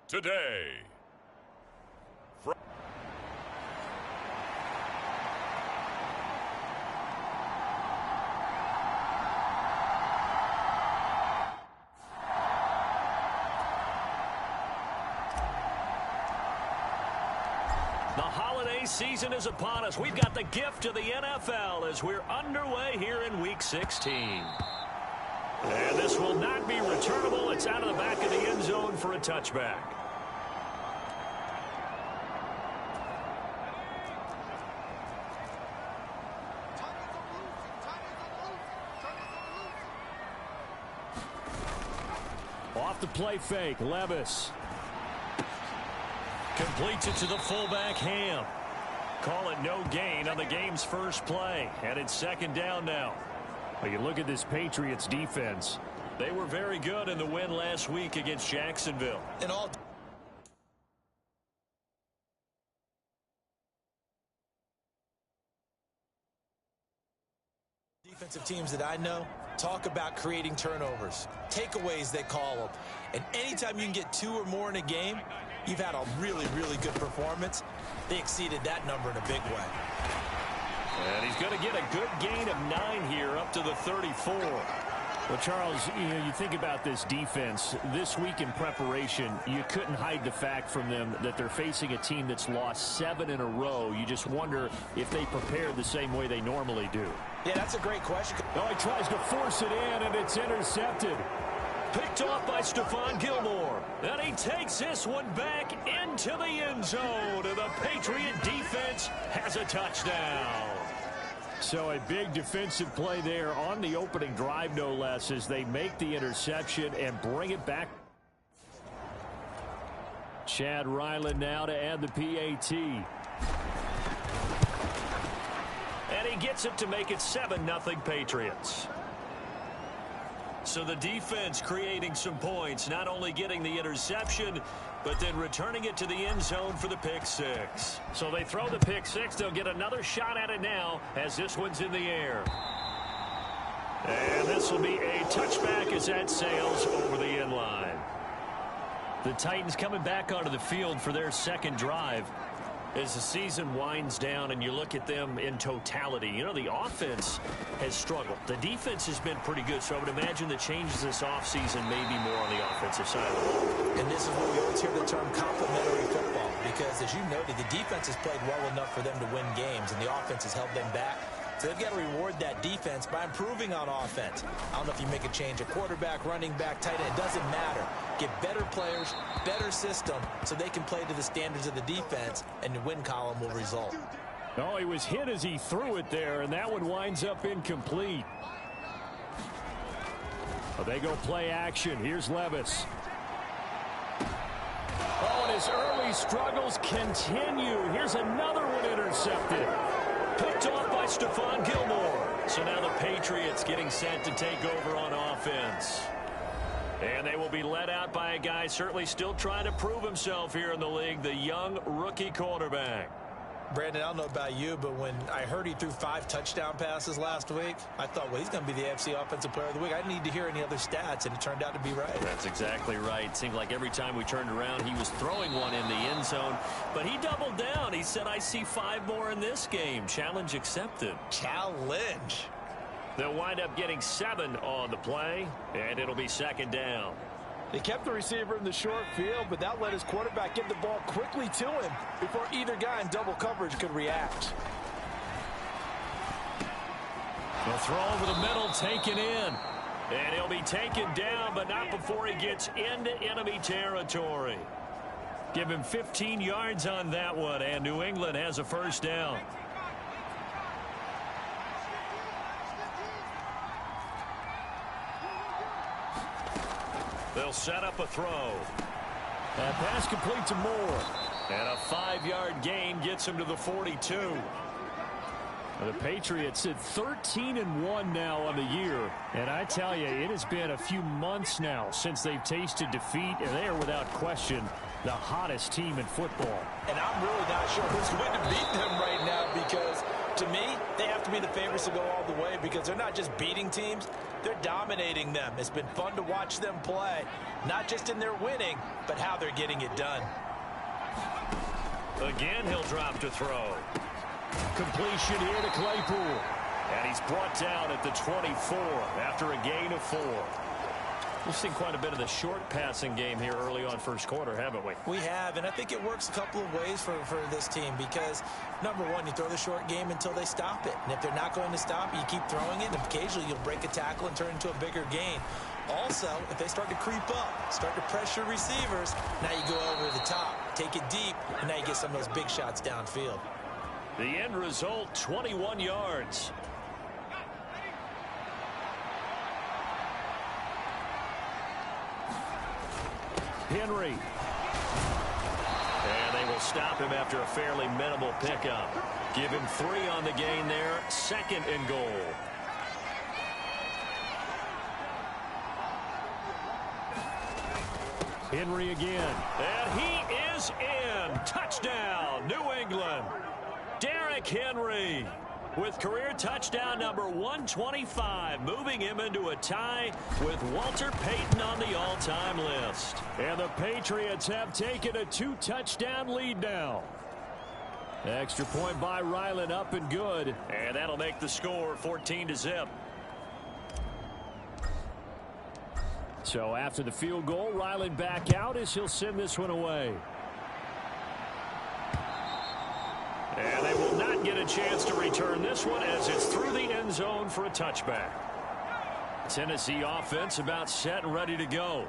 today. The holiday season is upon us. We've got the gift of the NFL as we're underway here in Week 16. And this will not be returnable. It's out of the back of the end zone for a touchback. Off the play fake, Levis. Completes it to the fullback, Ham. Call it no gain on the game's first play. And it's second down now. Well, you look at this Patriots defense. They were very good in the win last week against Jacksonville. And all defensive teams that I know talk about creating turnovers. Takeaways, they call them. And anytime you can get 2 or more in a game, you've had a really, really good performance. They exceeded that number in a big way. And he's going to get a good gain of 9 here up to the 34. Well, Charles, you think about this defense. This week in preparation, you couldn't hide the fact from them that they're facing a team that's lost 7 in a row. You just wonder if they prepared the same way they normally do. Yeah, that's a great question. Oh, he tries to force it in, and it's intercepted. Picked off by Stephon Gilmore. And he takes this one back into the end zone. And the Patriot defense has a touchdown. So a big defensive play there on the opening drive, no less, as they make the interception and bring it back. Chad Ryland now to add the PAT. And he gets it to make it 7-0 Patriots. So the defense creating some points, not only getting the interception, but then returning it to the end zone for the pick 6. So they throw the pick 6. They'll get another shot at it now as this one's in the air. And this will be a touchback as that sails over the end line. The Titans coming back onto the field for their second drive. As the season winds down and you look at them in totality, you know, the offense has struggled. The defense has been pretty good, so I would imagine the changes this offseason may be more on the offensive side of the ball. And this is where we always hear the term complementary football, because as you noted, the defense has played well enough for them to win games, and the offense has held them back. So they've got to reward that defense by improving on offense. I don't know if you make a change, a quarterback, running back, tight end, it doesn't matter. Get better players, better system, so they can play to the standards of the defense, and the win column will result. Oh, he was hit as he threw it there, and that one winds up incomplete. Well, they go play action. Here's Levis. Oh, and his early struggles continue. Here's another one intercepted. Picked off by Stephon Gilmore. So now the Patriots getting set to take over on offense. And they will be led out by a guy certainly still trying to prove himself here in the league, the young rookie quarterback. Brandon, I don't know about you, but when I heard he threw 5 touchdown passes last week, I thought, well, he's going to be the AFC Offensive Player of the Week. I didn't need to hear any other stats, and it turned out to be right. That's exactly right. It seemed like every time we turned around, he was throwing one in the end zone. But he doubled down. He said, I see 5 more in this game. Challenge accepted. Challenge. They'll wind up getting 7 on the play, and it'll be second down. They kept the receiver in the short field, but that let his quarterback get the ball quickly to him before either guy in double coverage could react. They'll throw over the middle, taken in. And he'll be taken down, but not before he gets into enemy territory. Give him 15 yards on that one, and New England has a first down. They'll set up a throw. That pass complete to Moore. And a 5-yard gain gets him to the 42. The Patriots at 13-1 now on the year. And I tell you, it has been a few months now since they've tasted defeat, and they are without question the hottest team in football. And I'm really not sure who's going to beat them right now, because To me, they have to be the favorites to go all the way because they're not just beating teams, they're dominating them. It's been fun to watch them play, not just in their winning, but how they're getting it done. Again, he'll drop to throw. Completion here to Claypool. And he's brought down at the 24 after a gain of 4. We've seen quite a bit of the short passing game here early on first quarter, haven't we? We have, and I think it works a couple of ways for this team because, number one, you throw the short game until they stop it. And if they're not going to stop it, you keep throwing it, and occasionally you'll break a tackle and turn it into a bigger gain. Also, if they start to creep up, start to pressure receivers, now you go over the top, take it deep, and now you get some of those big shots downfield. The end result, 21 yards. Henry. And they will stop him after a fairly minimal pickup. Give him 3 on the gain there. 2nd and goal. Henry again. And he is in. Touchdown, New England. Derrick Henry with career touchdown number 125, moving him into a tie with Walter Payton on the all-time list. And the Patriots have taken a 2-touchdown lead now. Extra point by Ryland, up and good. And that'll make the score 14-0. So after the field goal, Ryland back out as he'll send this one away. And they will not get a chance to return this one as it's through the end zone for a touchback. Tennessee offense about set and ready to go.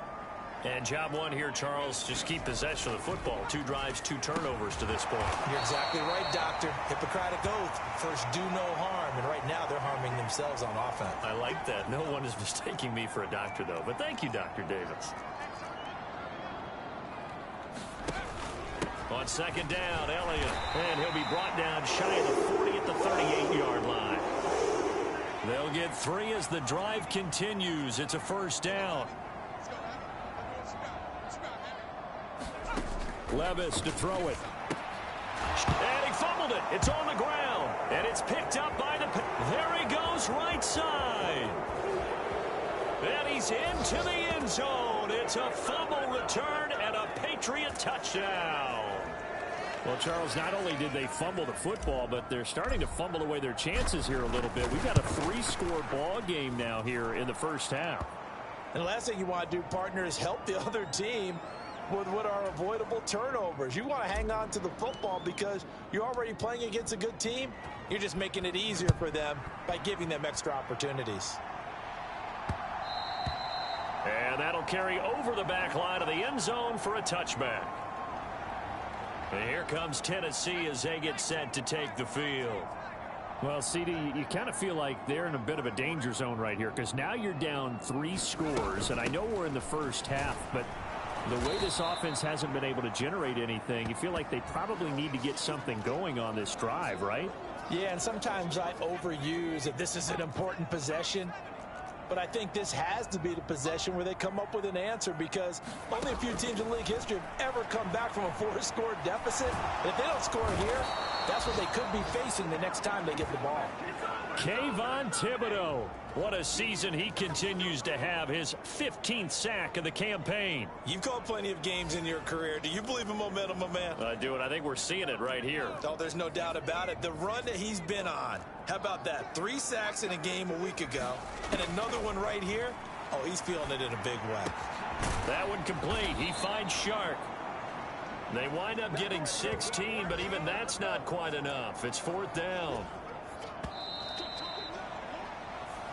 And job one here, Charles, just keep possession of the football. 2 drives, 2 turnovers to this point. You're exactly right, Doctor. Hippocratic oath. First, do no harm. And right now, they're harming themselves on offense. I like that. No one is mistaking me for a doctor, though. But thank you, Dr. Davis. On 2nd down, Elliott. And he'll be brought down shy of the 40 at the 38-yard line. They'll get 3 as the drive continues. It's a 1st down. Levis to throw it. And he fumbled it. It's on the ground. And it's picked up by the... There he goes, right side. And he's into the end zone. It's a fumble return and a Patriot touchdown. Well, Charles, not only did they fumble the football, but they're starting to fumble away their chances here a little bit. We've got a 3-score ball game now here in the first half. And the last thing you want to do, partner, is help the other team with what are avoidable turnovers. You want to hang on to the football because you're already playing against a good team. You're just making it easier for them by giving them extra opportunities. And that'll carry over the back line of the end zone for a touchback. And here comes Tennessee as they get set to take the field. Well, CD, you kind of feel like they're in a bit of a danger zone right here because now you're down 3 scores, and I know we're in the first half, but the way this offense hasn't been able to generate anything, you feel like they probably need to get something going on this drive, right? Yeah, and sometimes I overuse that this is an important possession. But I think this has to be the possession where they come up with an answer because only a few teams in league history have ever come back from a 4-score deficit. And if they don't score here, that's what they could be facing the next time they get the ball. Kayvon Thibodeau. What a season he continues to have, his 15th sack of the campaign. You've called plenty of games in your career. Do you believe in momentum, my man? I do, and I think we're seeing it right here. Oh, there's no doubt about it. The run that he's been on. How about that? 3 sacks in a game a week ago, and another one right here. Oh, he's feeling it in a big way. That one complete. He finds Shark. They wind up getting 16, but even that's not quite enough. It's 4th down.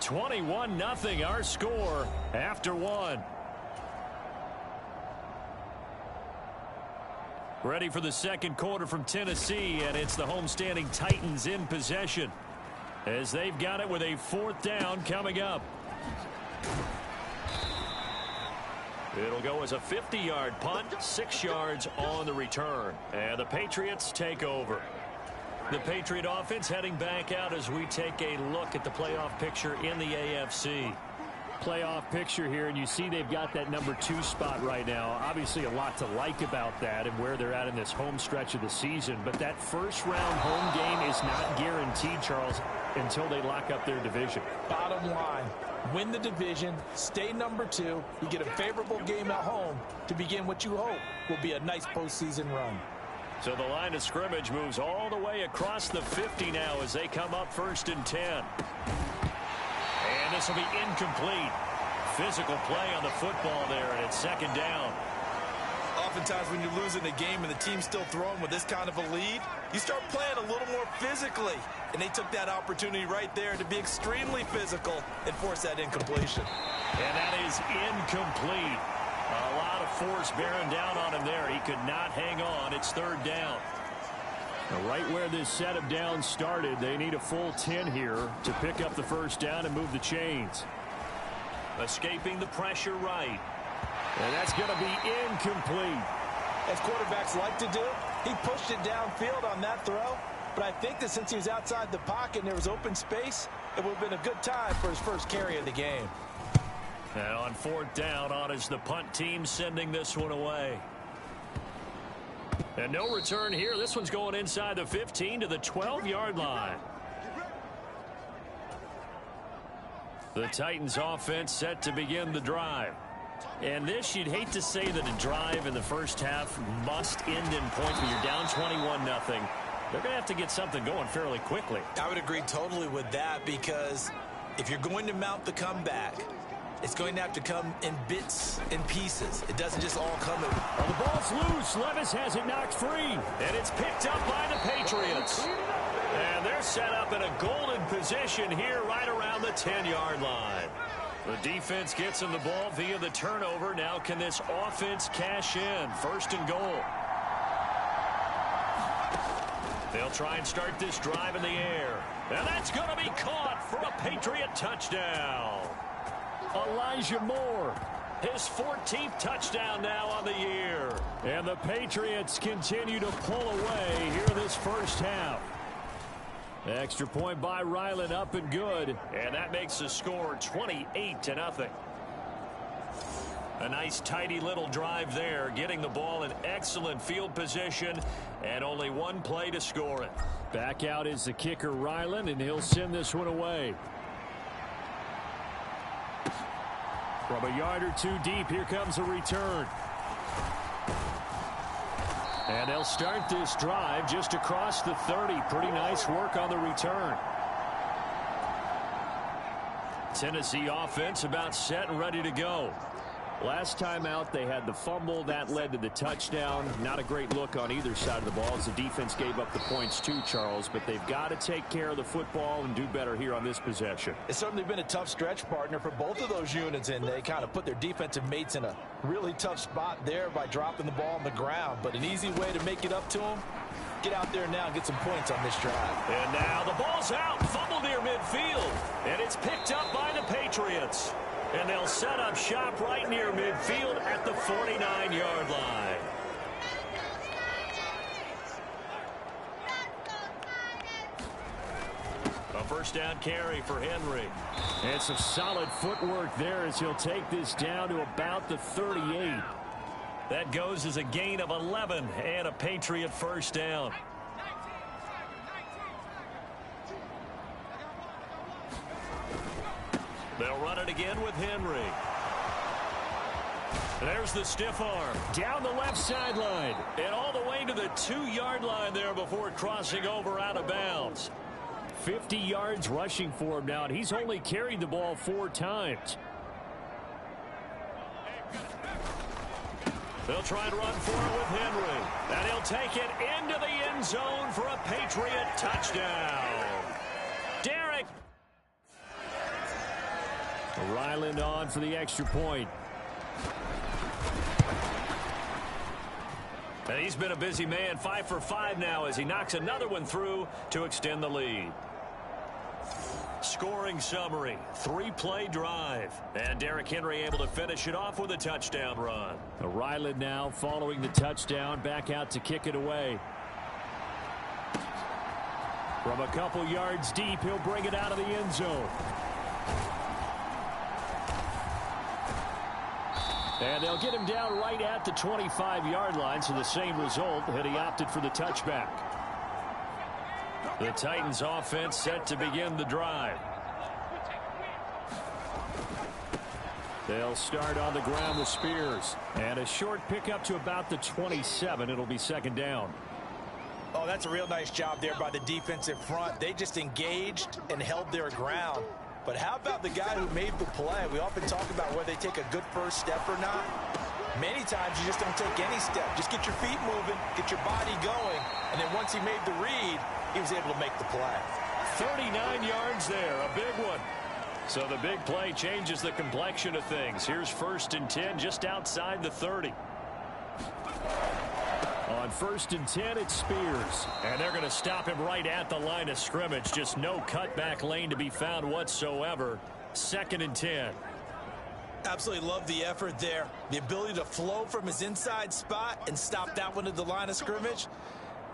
21-0 our score after 1. Ready for the second quarter from Tennessee, and it's the homestanding Titans in possession as they've got it with a 4th down coming up. It'll go as a 50-yard punt, 6 yards on the return, and the Patriots take over. The Patriot offense heading back out as we take a look at the playoff picture in the AFC. playoff picture here, and you see they've got that number 2 spot right now. Obviously a lot to like about that and where they're at in this home stretch of the season, but that first round home game is not guaranteed, Charles, until they lock up their division. Bottom line, win the division, stay number 2, you get a favorable game at home to begin what you hope will be a nice postseason run. So the line of scrimmage moves all the way across the 50 now as they come up 1st and 10. And this will be incomplete. Physical play on the football there, and it's 2nd down. Oftentimes when you're losing a game and the team's still throwing with this kind of a lead, you start playing a little more physically. And they took that opportunity right there to be extremely physical and force that incompletion. And that is incomplete. A lot of force bearing down on him there. He could not hang on. It's 3rd down. Now, right where this set of downs started, they need a full 10 here to pick up the 1st down and move the chains. Escaping the pressure right. And that's going to be incomplete. As quarterbacks like to do, he pushed it downfield on that throw. But I think that since he was outside the pocket and there was open space, it would have been a good time for his first carry of the game. Now on 4th down, on is the punt team sending this one away. And no return here. This one's going inside the 15 to the 12-yard line. The Titans offense set to begin the drive. And this, you'd hate to say that a drive in the first half must end in points when you're down 21-0. They're going to have to get something going fairly quickly. I would agree totally with that, because if you're going to mount the comeback, it's going to have to come in bits and pieces. It doesn't just all come in. Well, the ball's loose. Levis has it knocked free. And it's picked up by the Patriots. And they're set up in a golden position here right around the 10-yard line. The defense gets him the ball via the turnover. Now can this offense cash in? 1st and goal. They'll try and start this drive in the air. And that's going to be caught for a Patriot touchdown. Elijah Moore, his 14th touchdown now on the year. And the Patriots continue to pull away here this first half. Extra point by Ryland, up and good. And that makes the score 28-0. A nice tidy little drive there, getting the ball in excellent field position, and only one play to score it. Back out is the kicker, Ryland, and he'll send this one away. From a yard or two deep, here comes a return. And they'll start this drive just across the 30. Pretty nice work on the return. Tennessee offense about set and ready to go. Last time out, they had the fumble. That led to the touchdown. Not a great look on either side of the ball as the defense gave up the points too, Charles. But they've got to take care of the football and do better here on this possession. It's certainly been a tough stretch, partner, for both of those units, and they kind of put their defensive mates in a really tough spot there by dropping the ball on the ground. But an easy way to make it up to them, get out there now and get some points on this drive. And now the ball's out, fumbled near midfield, and it's picked up by the Patriots. And they'll set up shop right near midfield at the 49-yard line. A 1st down carry for Henry. And some solid footwork there as he'll take this down to about the 38. That goes as a gain of 11 and a Patriot 1st down. They'll run it again with Henry. There's the stiff arm. Down the left sideline. And all the way to the 2-yard line there before crossing over out of bounds. 50 yards rushing for him now, and he's only carried the ball 4 times. They'll try and run for it with Henry. And he'll take it into the end zone for a Patriot touchdown. Derek. Ryland on for the extra point. And he's been a busy man, 5 for 5 now as he knocks another one through to extend the lead. Scoring summary, 3-play drive. And Derrick Henry able to finish it off with a touchdown run. Ryland now following the touchdown, back out to kick it away. From a couple yards deep, he'll bring it out of the end zone. And they'll get him down right at the 25-yard line, so the same result, and he opted for the touchback. The Titans offense set to begin the drive. They'll start on the ground with Spears. And a short pickup to about the 27. It'll be second down. Oh, that's a real nice job there by the defensive front. They just engaged and held their ground. But how about the guy who made the play? We often talk about whether they take a good first step or not. Many times you just don't take any step. Just get your feet moving, get your body going. And then once he made the read, he was able to make the play. 39 yards there, a big one. So the big play changes the complexion of things. Here's 1st and 10 just outside the 30. On 1st and 10, it's Spears. And they're going to stop him right at the line of scrimmage. Just no cutback lane to be found whatsoever. 2nd and 10. Absolutely love the effort there. The ability to flow from his inside spot and stop that one at the line of scrimmage.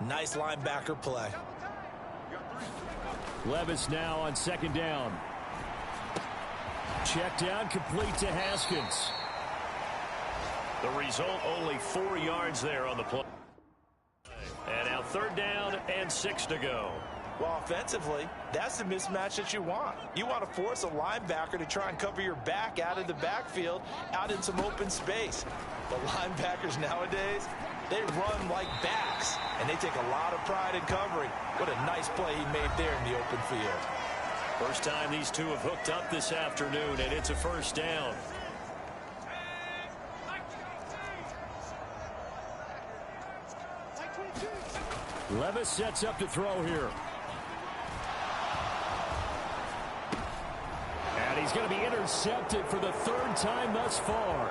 Nice linebacker play. Levis now on 2nd down. Check down, complete to Haskins. The result, only 4 yards there on the play. And now 3rd down and 6 to go. Well, offensively, that's the mismatch that you want. You want to force a linebacker to try and cover your back out of the backfield, out in some open space. But linebackers nowadays, they run like backs, and they take a lot of pride in covering. What a nice play he made there in the open field. First time these two have hooked up this afternoon, and it's a 1st down. Levis sets up to throw here. And he's going to be intercepted for the 3rd time thus far.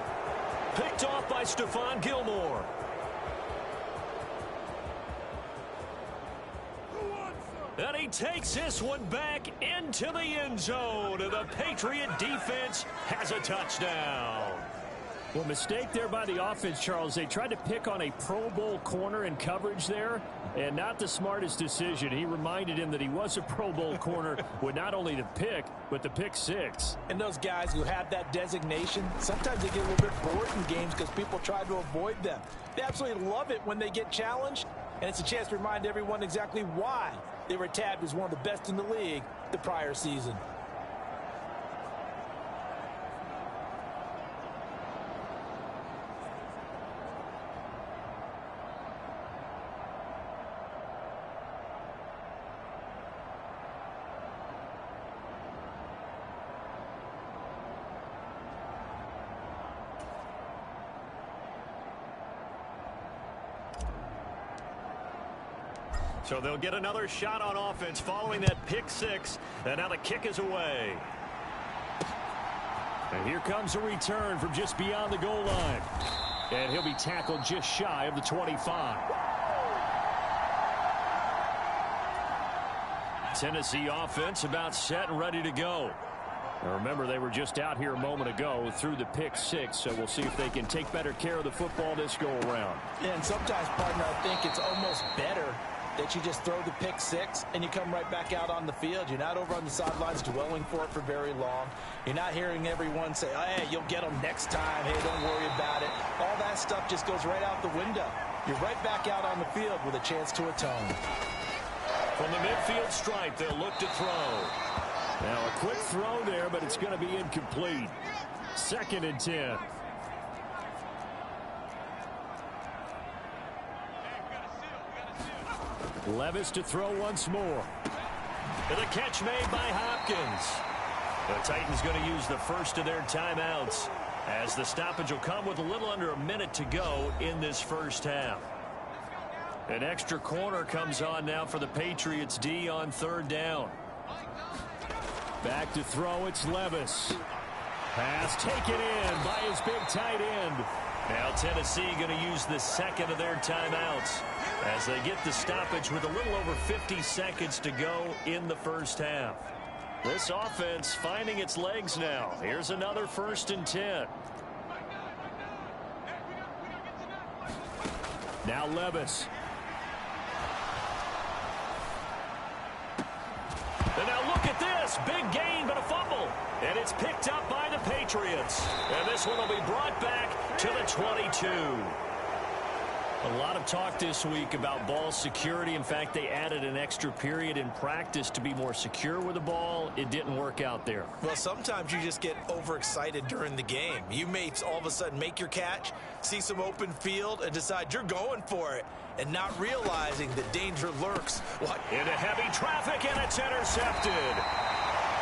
Picked off by Stephon Gilmore. And he takes this one back into the end zone. And the Patriot defense has a touchdown. Well, mistake there by the offense, Charles. They tried to pick on a Pro Bowl corner in coverage there, and not the smartest decision. He reminded him that he was a Pro Bowl corner with not only the pick, but the pick 6. And those guys who have that designation, sometimes they get a little bit bored in games because people try to avoid them. They absolutely love it when they get challenged, and it's a chance to remind everyone exactly why they were tabbed as one of the best in the league the prior season. So they'll get another shot on offense following that pick 6. And now the kick is away. And here comes a return from just beyond the goal line. And he'll be tackled just shy of the 25. Tennessee offense about set and ready to go. Now remember, they were just out here a moment ago through the pick 6, so we'll see if they can take better care of the football this go-around. Yeah, and sometimes, partner, I think it's almost better that you just throw the pick 6 and you come right back out on the field. You're not over on the sidelines dwelling for it for very long. You're not hearing everyone say, oh, hey, you'll get them next time. Hey, don't worry about it. All that stuff just goes right out the window. You're right back out on the field with a chance to atone. From the midfield stripe, they'll look to throw. Now a quick throw there, but it's going to be incomplete. 2nd and 10. Levis to throw once more. And the catch made by Hopkins. The Titans going to use the first of their timeouts, as the stoppage will come with a little under a minute to go in this first half. An extra corner comes on now for the Patriots D on 3rd down. Back to throw, it's Levis. Pass taken in by his big tight end. Now Tennessee going to use the 2nd of their timeouts as they get the stoppage with a little over 50 seconds to go in the first half. This offense finding its legs now. Here's another 1st and 10. Now Levis. And now look at this. Big gain, but a fumble. And it's picked up by the Patriots. And this one will be brought back to the 22. A lot of talk this week about ball security. In fact, they added an extra period in practice to be more secure with the ball. It didn't work out there. Well, sometimes you just get overexcited during the game. You may all of a sudden make your catch, see some open field, and decide you're going for it, and not realizing the danger lurks. What? Into heavy traffic, and it's intercepted.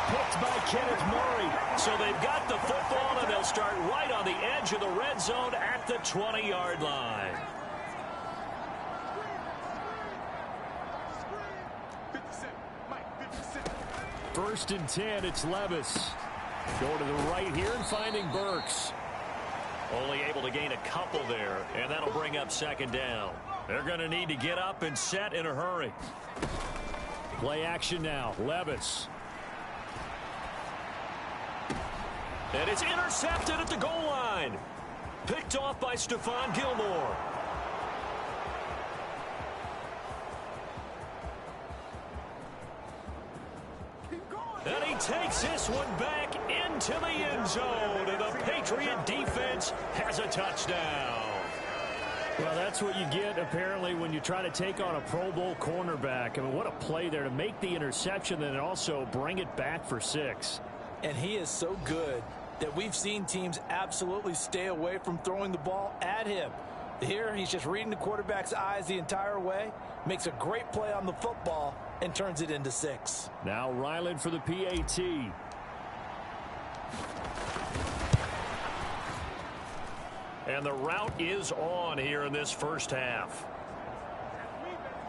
Picked by Kenneth Murray. So they've got the football, and they'll start right on the edge of the red zone at the 20-yard line. First and 10, it's Levis. Going to the right here and finding Burks. Only able to gain a couple there, and that'll bring up second down. They're going to need to get up and set in a hurry. Play action now. Levis. And it's intercepted at the goal line. Picked off by Stephon Gilmore. And he takes this one back into the end zone. And the Patriot defense has a touchdown. Well, that's what you get, apparently, when you try to take on a Pro Bowl cornerback. I mean, what a play there to make the interception and also bring it back for 6. And he is so good that we've seen teams absolutely stay away from throwing the ball at him. Here, he's just reading the quarterback's eyes the entire way, makes a great play on the football, and turns it into 6. Now Ryland for the PAT. And the route is on here in this first half.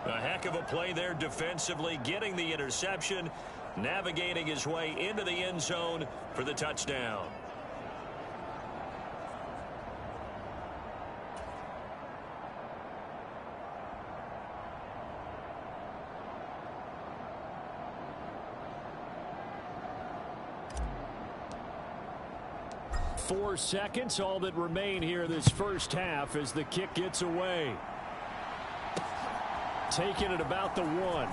A heck of a play there defensively, getting the interception, navigating his way into the end zone for the touchdown. Four seconds, all that remain here this first half as the kick gets away. Taking it about the 1.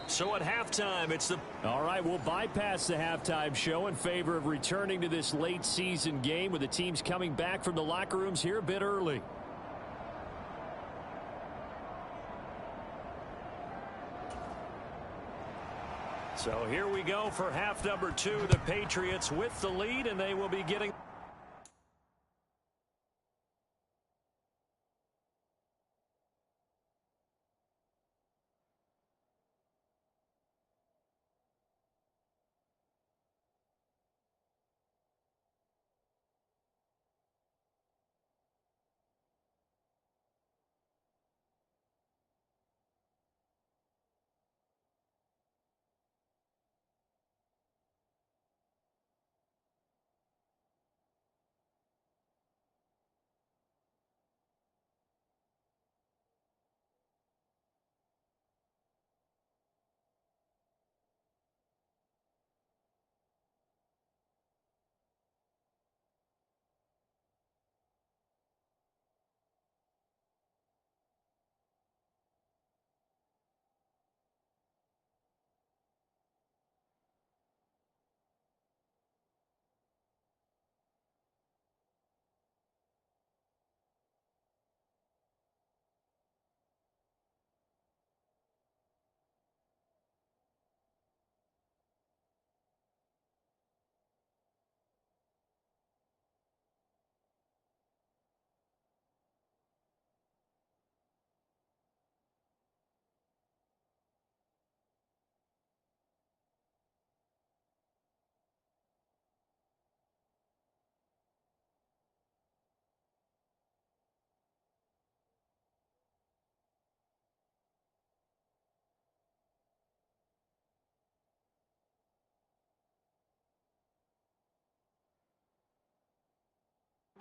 So at halftime, it's the... All right, we'll bypass the halftime show in favor of returning to this late season game with the teams coming back from the locker rooms here a bit early. So here we go for half number 2. The Patriots with the lead, and they will be getting...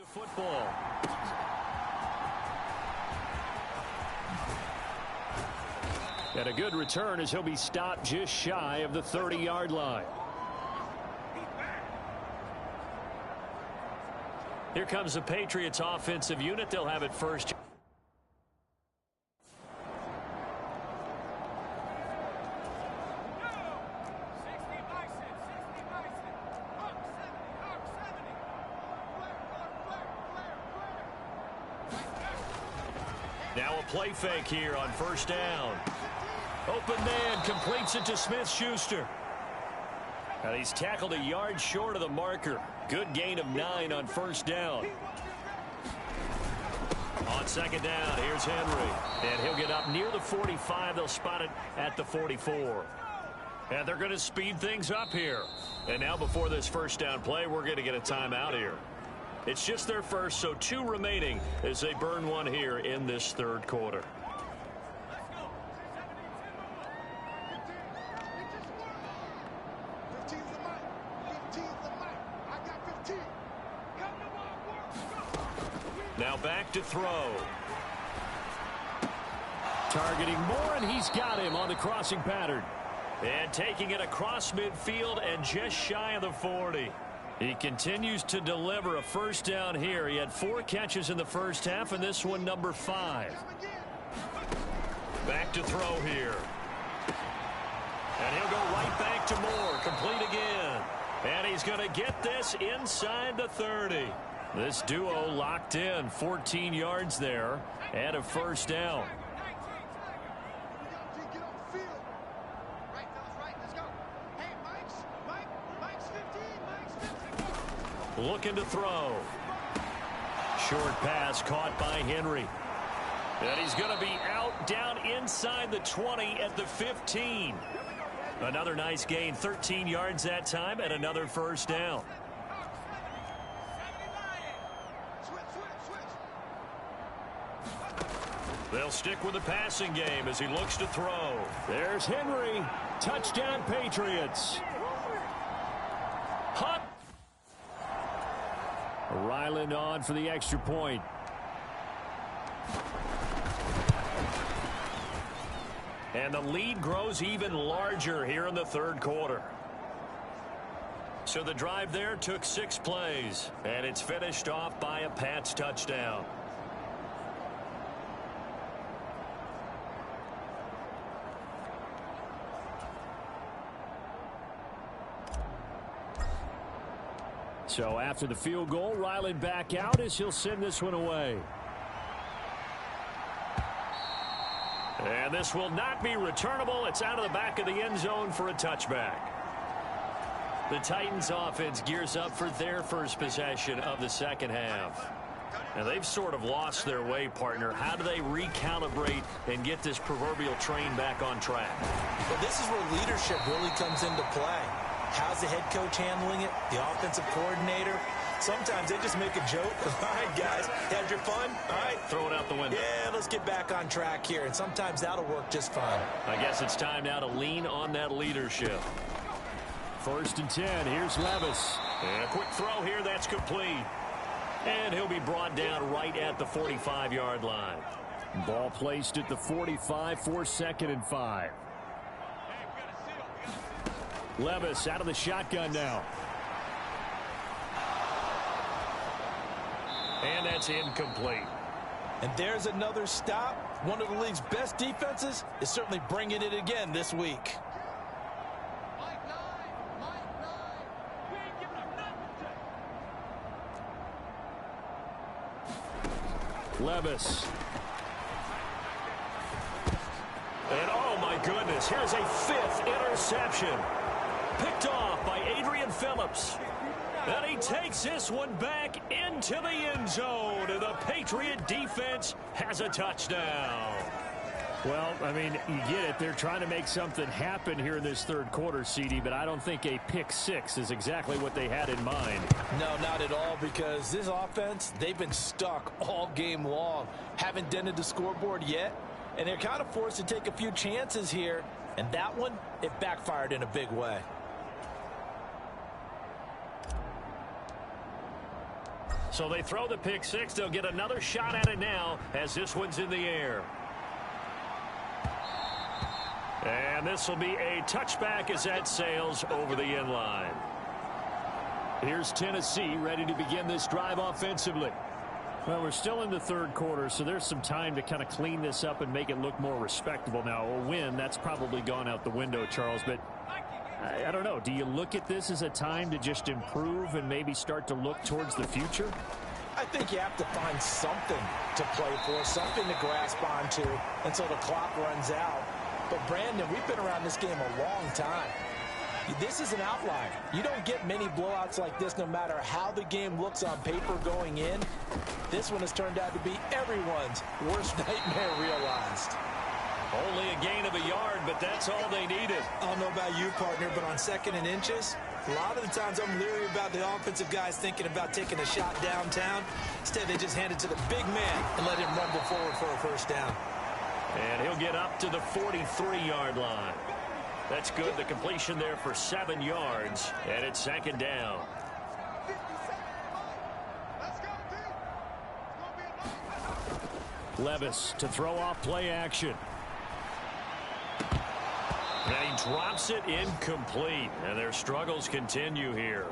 football. And a good return as he'll be stopped just shy of the 30-yard line. Here comes the Patriots offensive unit. They'll have it first. Now a play fake here on first down. Open man completes it to Smith-Schuster. And he's tackled a yard short of the marker. Good gain of 9 on first down. On second down, here's Henry. And he'll get up near the 45. They'll spot it at the 44. And they're going to speed things up here. And now before this first down play, we're going to get a timeout here. It's just their first, so 2 remaining as they burn one here in this third quarter. Now back to throw. Targeting Moore, and he's got him on the crossing pattern. And taking it across midfield and just shy of the 40. He continues to deliver a first down here. He had 4 catches in the first half, and this one number 5. Back to throw here. And he'll go right back to Moore. Complete again. And he's going to get this inside the 30. This duo locked in. 14 yards there and a first down. Looking to throw. Short pass caught by Henry. And he's going to be out down inside the 20 at the 15. Another nice gain. 13 yards that time and another first down. They'll stick with the passing game as he looks to throw. There's Henry. Touchdown Patriots. Hot. Ryland on for the extra point. And the lead grows even larger here in the third quarter. So the drive there took 6 plays, and it's finished off by a Pats touchdown. So after the field goal, Ryland back out as he'll send this one away. And this will not be returnable. It's out of the back of the end zone for a touchback. The Titans offense gears up for their first possession of the second half. And they've sort of lost their way, partner. How do they recalibrate and get this proverbial train back on track? Well, this is where leadership really comes into play. How's the head coach handling it? The offensive coordinator? Sometimes they just make a joke. All right, guys, had your fun? All right. Throw it out the window. Yeah, let's get back on track here. And sometimes that'll work just fine. I guess it's time now to lean on that leadership. 1st and 10. Here's Levis. And a quick throw here. That's complete. And he'll be brought down right at the 45-yard line. Ball placed at the 45 for 2nd and 5. Levis out of the shotgun now. And that's incomplete. And there's another stop. One of the league's best defenses is certainly bringing it again this week. Levis. And oh my goodness, here's a 5th interception. Picked off by Adrian Phillips. And he takes this one back into the end zone. And the Patriot defense has a touchdown. Well, I mean, you get it. They're trying to make something happen here in this third quarter, CD, but I don't think a pick 6 is exactly what they had in mind. No, not at all, because this offense, they've been stuck all game long. Haven't dented the scoreboard yet, and they're kind of forced to take a few chances here. And that one, it backfired in a big way. So they throw the pick six. They'll get another shot at it now as this one's in the air. And this will be a touchback as that sails over the end line. Here's Tennessee ready to begin this drive offensively. Well, we're still in the third quarter, so there's some time to kind of clean this up and make it look more respectable. Now, a win, that's probably gone out the window, Charles, but I don't know. Do you look at this as a time to just improve and maybe start to look towards the future? I think you have to find something to play for, something to grasp onto until the clock runs out. But, Brandon, we've been around this game a long time. This is an outlier. You don't get many blowouts like this no matter how the game looks on paper going in. This one has turned out to be everyone's worst nightmare realized. Only a gain of a yard, but that's all they needed. I don't know about you, partner, but on 2nd and inches, a lot of the times I'm leery about the offensive guys thinking about taking a shot downtown. Instead, they just hand it to the big man and let him rumble forward for a first down. And he'll get up to the 43-yard line. That's good. The completion there for 7 yards, and it's 2nd down. Levis to throw off play action. And he drops it incomplete, and their struggles continue here.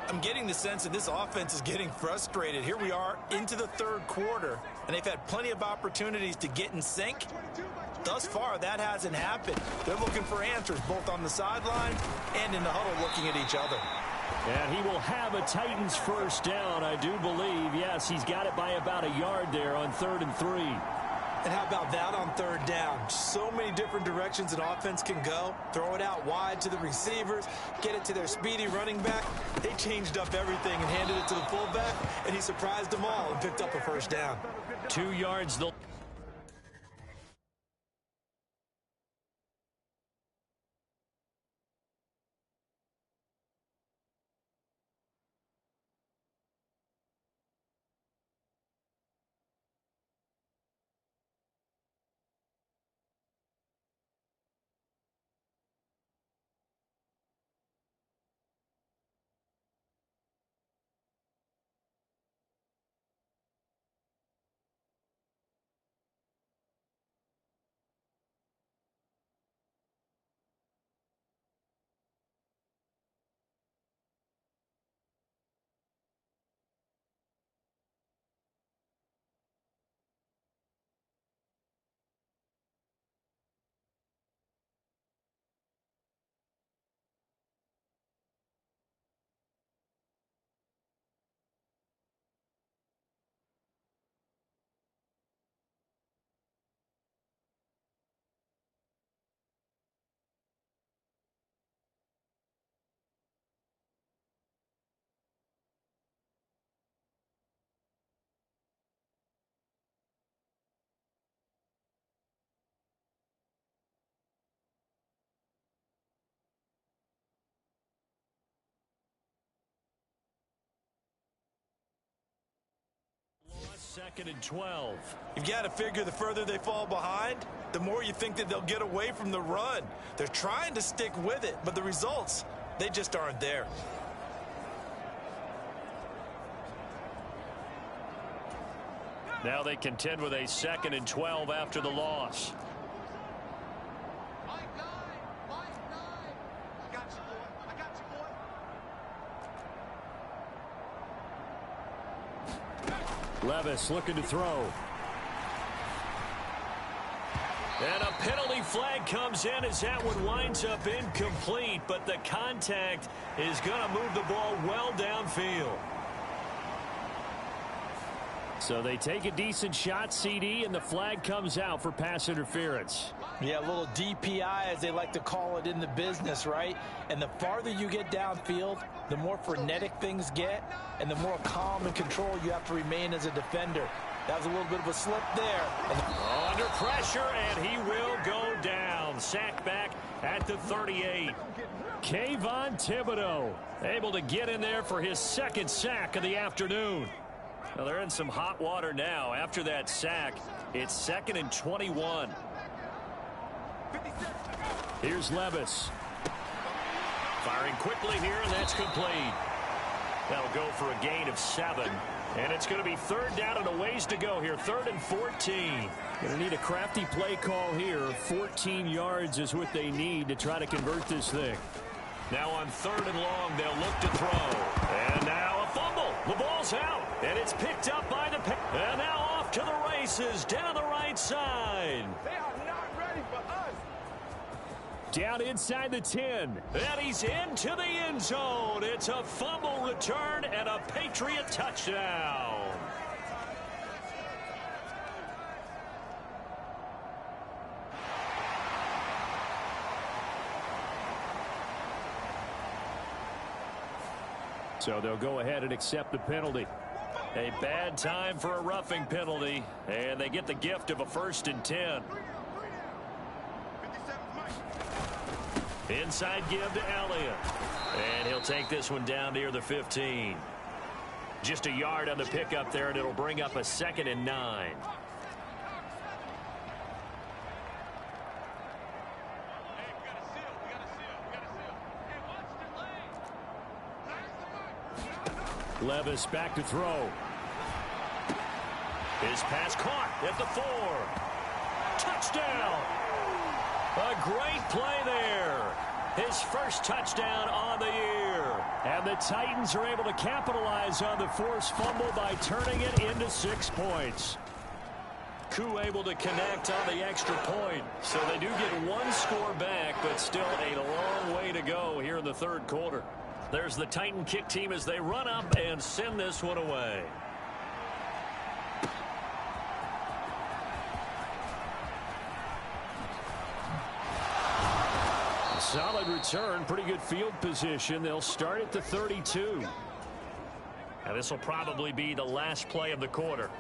I'm getting the sense that this offense is getting frustrated. Here we are into the third quarter, and they've had plenty of opportunities to get in sync. Thus far, that hasn't happened. They're looking for answers both on the sideline and in the huddle looking at each other. And he will have a Titans first down, I do believe. Yes, he's got it by about a yard there on 3rd and 3. And how about that on 3rd down? So many different directions an offense can go. Throw it out wide to the receivers, get it to their speedy running back. They changed up everything and handed it to the fullback, and he surprised them all and picked up a first down. 2 yards. Second and 12. You've got to figure the further they fall behind, the more you think that they'll get away from the run. They're trying to stick with it, but the results, they just aren't there. Now they contend with a 2nd and 12 after the loss. Levis looking to throw. And a penalty flag comes in as that one winds up incomplete, but the contact is going to move the ball well downfield. So they take a decent shot, CD, and the flag comes out for pass interference. Yeah, a little DPI, as they like to call it in the business, right? And the farther you get downfield, the more frenetic things get, and the more calm and control you have to remain as a defender. That was a little bit of a slip there. Under pressure, and he will go down. Sacked back at the 38. Kayvon Thibodeau able to get in there for his 2nd sack of the afternoon. Well, they're in some hot water now. After that sack, it's 2nd and 21. Here's Levis. Firing quickly here, and that's complete. That'll go for a gain of 7. And it's going to be third down and a ways to go here. 3rd and 14. Going to need a crafty play call here. 14 yards is what they need to try to convert this thing. Now on 3rd and long, they'll look to throw. And now a fumble. The ball's out. And it's picked up by the... And now off to the races down the right side. They are not ready for us. Down inside the 10. And he's into the end zone. It's a fumble return and a Patriot touchdown. So they'll go ahead and accept the penalty. A bad time for a roughing penalty. And they get the gift of a 1st and 10. Inside give to Elliott. And he'll take this one down near the 15. Just a yard on the pickup there, and it'll bring up a 2nd and 9. Levis back to throw. His pass caught at the 4. Touchdown! A great play there. His first touchdown on the year. And the Titans are able to capitalize on the forced fumble by turning it into 6 points. Koo able to connect on the extra point. So they do get 1 score back, but still a long way to go here in the 3rd quarter. There's the Titan kick team as they run up and send this one away. Solid return, pretty good field position. They'll start at the 32. And this will probably be the last play of the quarter.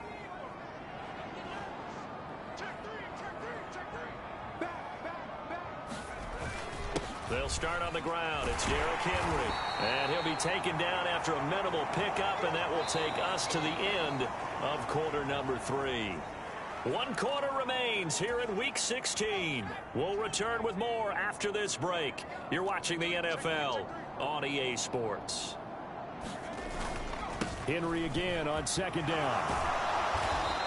They'll start on the ground. It's Derrick Henry. And he'll be taken down after a minimal pickup, and that will take us to the end of quarter number 3. 1 quarter remains here in Week 16. We'll return with more after this break. You're watching the NFL on EA Sports. Henry again on 2nd down.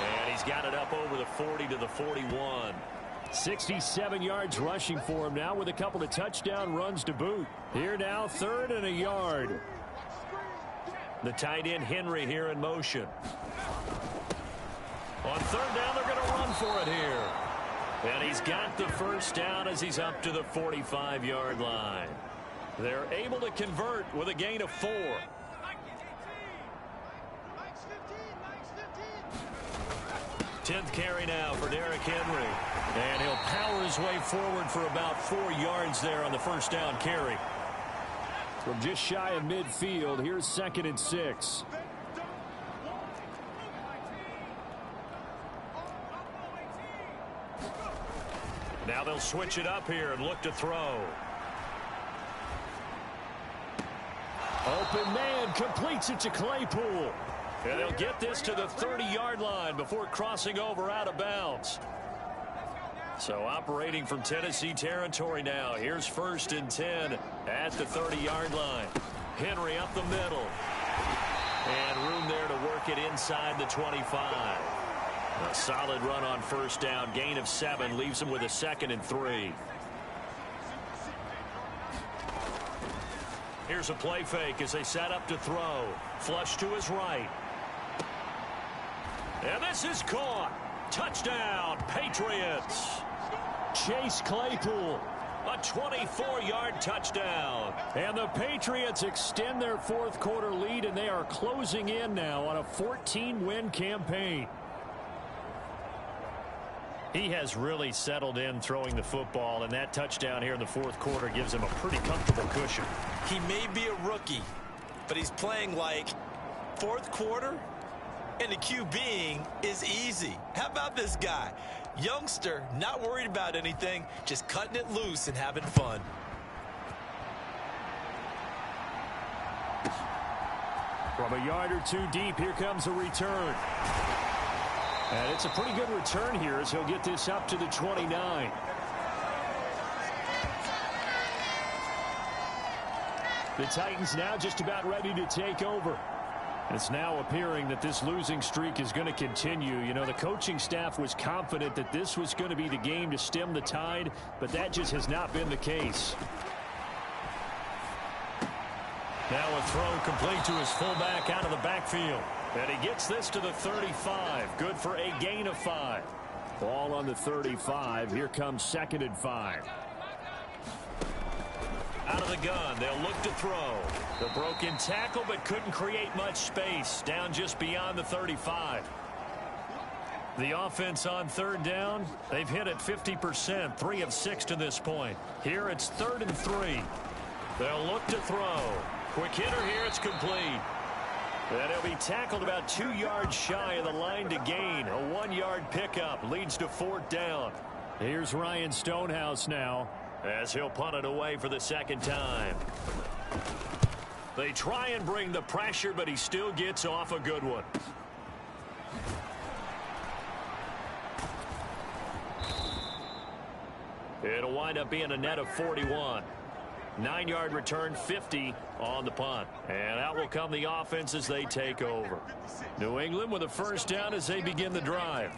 And he's got it up over the 40 to the 41. 67 yards rushing for him now with a couple of touchdown runs to boot. Here now, 3rd and a yard. The tight end Henry here in motion. On 3rd down, they're going to run for it here. And he's got the 1st down as he's up to the 45-yard line. They're able to convert with a gain of 4. 10th carry now for Derrick Henry. And he'll power his way forward for about 4 yards there on the 1st down carry. From just shy of midfield, here's 2nd and 6. Now they'll switch it up here and look to throw. Open man completes it to Claypool. And they'll get this to the 30-yard line before crossing over out of bounds. So operating from Tennessee territory now. Here's 1st and 10 at the 30-yard line. Henry up the middle. And room there to work it inside the 25. A solid run on 1st down. Gain of 7 leaves him with a 2nd and 3. Here's a play fake as they set up to throw. Flush to his right. And this is caught. Touchdown, Patriots. Chase Claypool. A 24-yard touchdown. And the Patriots extend their 4th quarter lead, and they are closing in now on a 14-win campaign. He has really settled in throwing the football, and that touchdown here in the 4th quarter gives him a pretty comfortable cushion. He may be a rookie, but he's playing like 4th quarter, and the QBing is easy. How about this guy? Youngster, not worried about anything, just cutting it loose and having fun. From a yard or 2 deep, here comes a return. And it's a pretty good return here as he'll get this up to the 29. The Titans now just about ready to take over. It's now appearing that this losing streak is going to continue. You know, the coaching staff was confident that this was going to be the game to stem the tide, but that just has not been the case. Now a throw complete to his fullback out of the backfield. And he gets this to the 35. Good for a gain of 5. Ball on the 35. Here comes 2nd and 5. Out of the gun, they'll look to throw. The broken tackle, but couldn't create much space. Down just beyond the 35. The offense on 3rd down, they've hit it 50%, 3 of 6 to this point. Here it's 3rd and 3. They'll look to throw. Quick hitter here, it's complete. And he'll be tackled about 2 yards shy of the line to gain. A 1-yard pickup leads to 4th down. Here's Ryan Stonehouse now, as he'll punt it away for the 2nd time. They try and bring the pressure, but he still gets off a good one. It'll wind up being a net of 41. 9-yard return, 50 on the punt. And out will come the offense as they take over. New England with a 1st down as they begin the drive.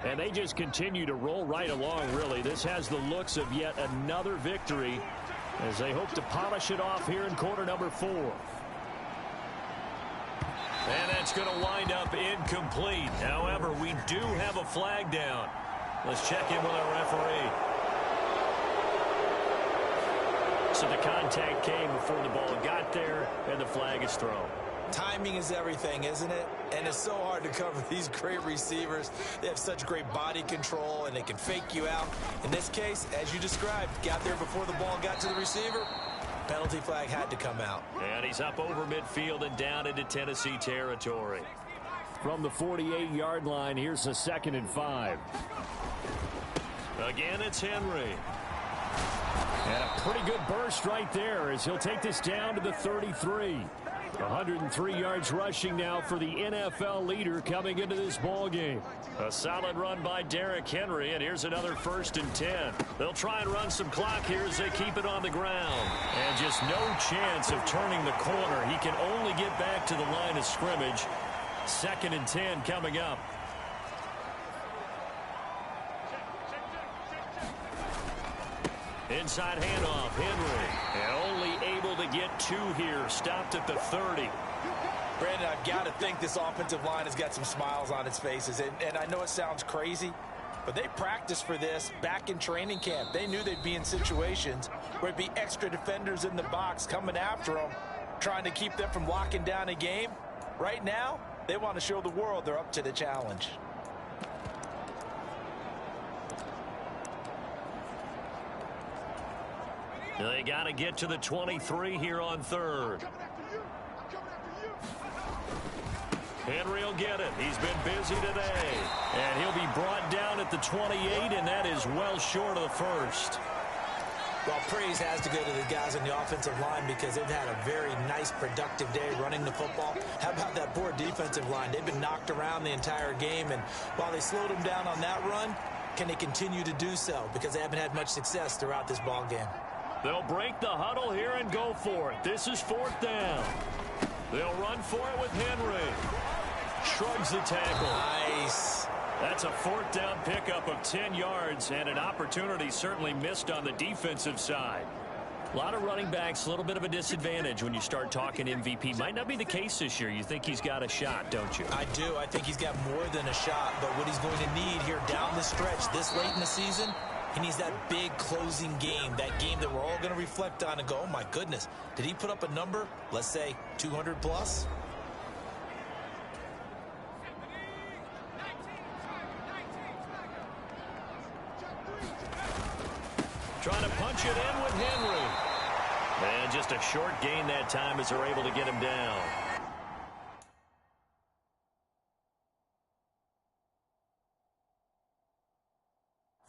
And they just continue to roll right along, really. This has the looks of yet another victory as they hope to polish it off here in quarter number 4. And that's going to wind up incomplete. However, we do have a flag down. Let's check in with our referee. So the contact came before the ball got there, and the flag is thrown. Timing is everything, isn't it? And it's so hard to cover these great receivers. They have such great body control, and they can fake you out. In this case, as you described, got there before the ball got to the receiver. Penalty flag had to come out. And he's up over midfield and down into Tennessee territory. From the 48-yard line, here's a 2nd and 5. Again, it's Henry. And a pretty good burst right there as he'll take this down to the 33. 103 yards rushing now for the NFL leader coming into this ball game. A solid run by Derrick Henry, and here's another 1st and 10. They'll try and run some clock here as they keep it on the ground. And just no chance of turning the corner. He can only get back to the line of scrimmage. 2nd and 10 coming up. Inside handoff, Henry. And only able to get 2 here. Stopped at the 30. Brandon, I've got to think this offensive line has got some smiles on its faces. And I know it sounds crazy, but they practiced for this back in training camp. They knew they'd be in situations where it'd be extra defenders in the box coming after them, trying to keep them from locking down a game. Right now, they want to show the world they're up to the challenge. They got to get to the 23 here on 3rd. Henry will get it. He's been busy today. And he'll be brought down at the 28, and that is well short of the 1st. Well, praise has to go to the guys on the offensive line because they've had a very nice, productive day running the football. How about that poor defensive line? They've been knocked around the entire game, and while they slowed them down on that run, can they continue to do so? Because they haven't had much success throughout this ball game. They'll break the huddle here and go for it. This is 4th down. They'll run for it with Henry. Shrugs the tackle. Nice. That's a 4th down pickup of 10 yards and an opportunity certainly missed on the defensive side. A lot of running backs, a little bit of a disadvantage when you start talking MVP. Might not be the case this year. You think he's got a shot, don't you? I do. I think he's got more than a shot, but what he's going to need here down the stretch this late in the season, he needs that big closing game, that game that we're all going to reflect on and go, oh my goodness, did he put up a number, let's say 200 plus? Trying to punch it in with Henry. And just a short gain that time as they're able to get him down.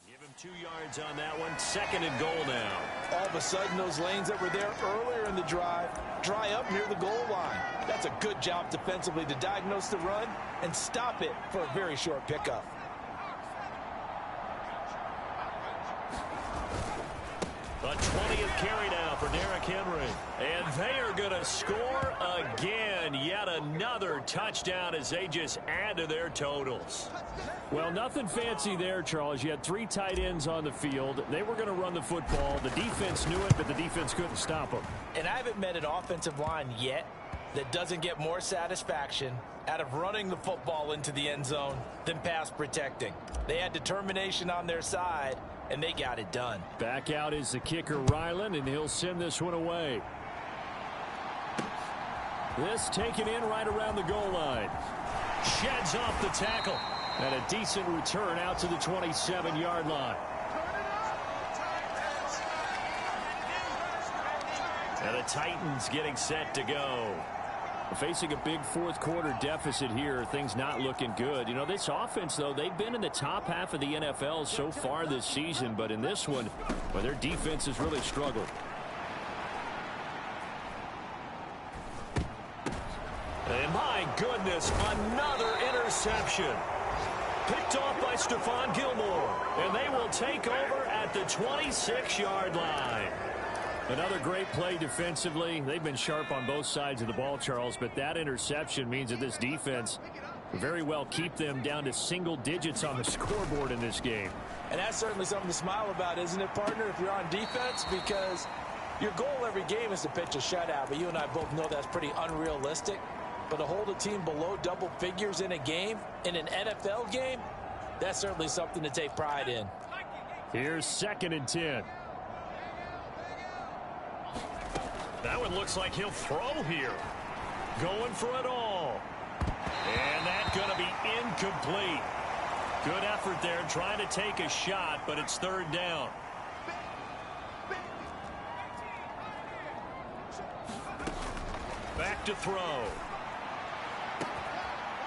Give him 2 yards on that one. 2nd and goal now. All of a sudden, those lanes that were there earlier in the drive dry up near the goal line. That's a good job defensively to diagnose the run and stop it for a very short pickup. A 20th carry now for Derrick Henry. And they are going to score again. Yet another touchdown as they just add to their totals. Well, nothing fancy there, Charles. You had 3 tight ends on the field. They were going to run the football. The defense knew it, but the defense couldn't stop them. And I haven't met an offensive line yet that doesn't get more satisfaction out of running the football into the end zone than pass protecting. They had determination on their side, and they got it done. Back out is the kicker, Ryland, and he'll send this one away. This taken in right around the goal line. Sheds off the tackle. And a decent return out to the 27-yard line. And the Titans getting set to go. Facing a big fourth-quarter deficit here, things not looking good. You know, this offense, though, they've been in the top half of the NFL so far this season, but in this one, well, their defense has really struggled. And my goodness, another interception. Picked off by Stephon Gilmore. And they will take over at the 26-yard line. Another great play defensively. They've been sharp on both sides of the ball, Charles, but that interception means that this defense very well keep them down to single digits on the scoreboard in this game. And that's certainly something to smile about, isn't it, partner, if you're on defense? Because your goal every game is to pitch a shutout, but you and I both know that's pretty unrealistic. But to hold a team below double figures in a game, in an NFL game, that's certainly something to take pride in. Here's 2nd and 10. That one looks like he'll throw here. Going for it all. And that's going to be incomplete. Good effort there trying to take a shot, but it's 3rd down. Back to throw.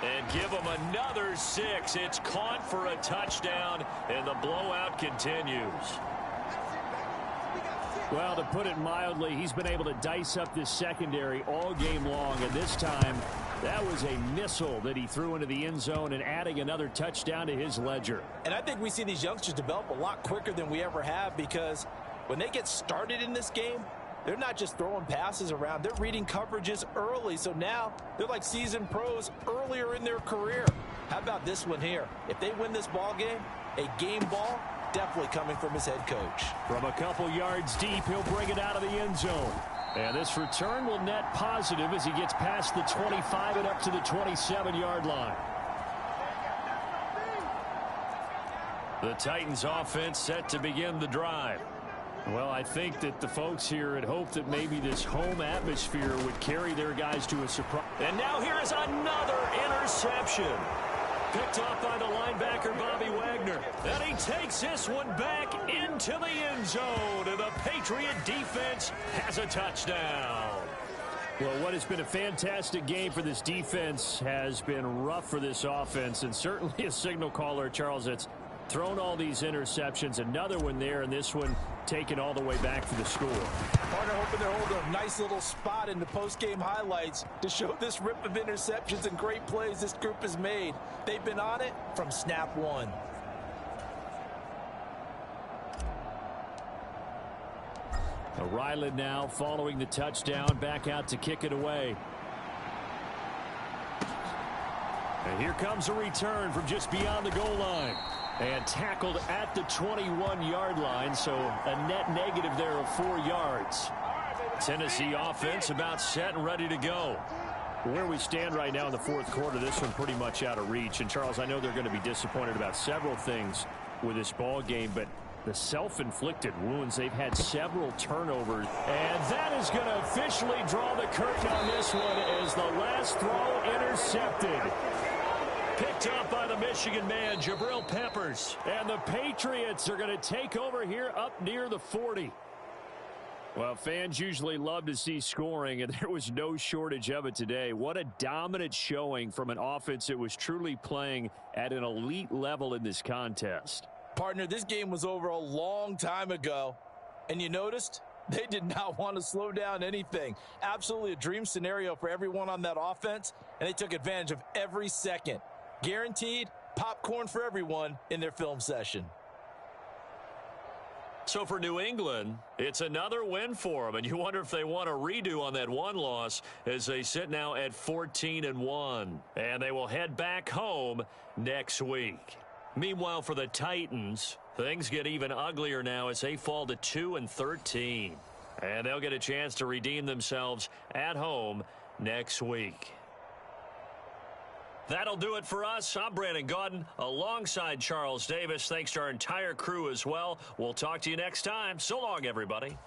And give him another 6. It's caught for a touchdown, and the blowout continues. Well, to put it mildly, he's been able to dice up this secondary all game long, and this time that was a missile that he threw into the end zone and adding another touchdown to his ledger. And I think we see these youngsters develop a lot quicker than we ever have, because when they get started in this game, they're not just throwing passes around. They're reading coverages early, so now they're like seasoned pros earlier in their career. How about this one here? If they win this ball game, a game ball, definitely coming from his head coach. From a couple yards deep, he'll bring it out of the end zone. And this return will net positive as he gets past the 25 and up to the 27-yard line. The Titans offense set to begin the drive. Well, I think that the folks here had hoped that maybe this home atmosphere would carry their guys to a surprise. And now here is another interception. Picked off by the linebacker, Bobby Wagner. And he takes this one back into the end zone. And the Patriot defense has a touchdown. Well, what has been a fantastic game for this defense has been rough for this offense. And certainly a signal caller, Charles, that's thrown all these interceptions. Another one there, and this one taken all the way back for the score. Partner hoping they're holding a nice little spot in the post-game highlights to show this rip of interceptions and great plays this group has made. They've been on it from snap one. Ryland now following the touchdown, back out to kick it away. And here comes a return from just beyond the goal line. And tackled at the 21-yard line, so a net negative there of 4 yards. Tennessee offense about set and ready to go. Where we stand right now in the fourth quarter, this one pretty much out of reach. And, Charles, I know they're going to be disappointed about several things with this ball game, but the self-inflicted wounds, they've had several turnovers. And that is going to officially draw the curtain on this one as the last throw intercepted. Picked up by the Michigan man, Jabril Peppers. And the Patriots are going to take over here up near the 40. Well, fans usually love to see scoring, and there was no shortage of it today. What a dominant showing from an offense that was truly playing at an elite level in this contest. Partner, this game was over a long time ago, and you noticed they did not want to slow down anything. Absolutely a dream scenario for everyone on that offense, and they took advantage of every second. Guaranteed popcorn for everyone in their film session. So for New England, it's another win for them, and you wonder if they want a redo on that one loss as they sit now at 14-1, and they will head back home next week. Meanwhile, for the Titans, things get even uglier now as they fall to 2-13, and they'll get a chance to redeem themselves at home next week. That'll do it for us. I'm Brandon Gaudin alongside Charles Davis. Thanks to our entire crew as well. We'll talk to you next time. So long, everybody.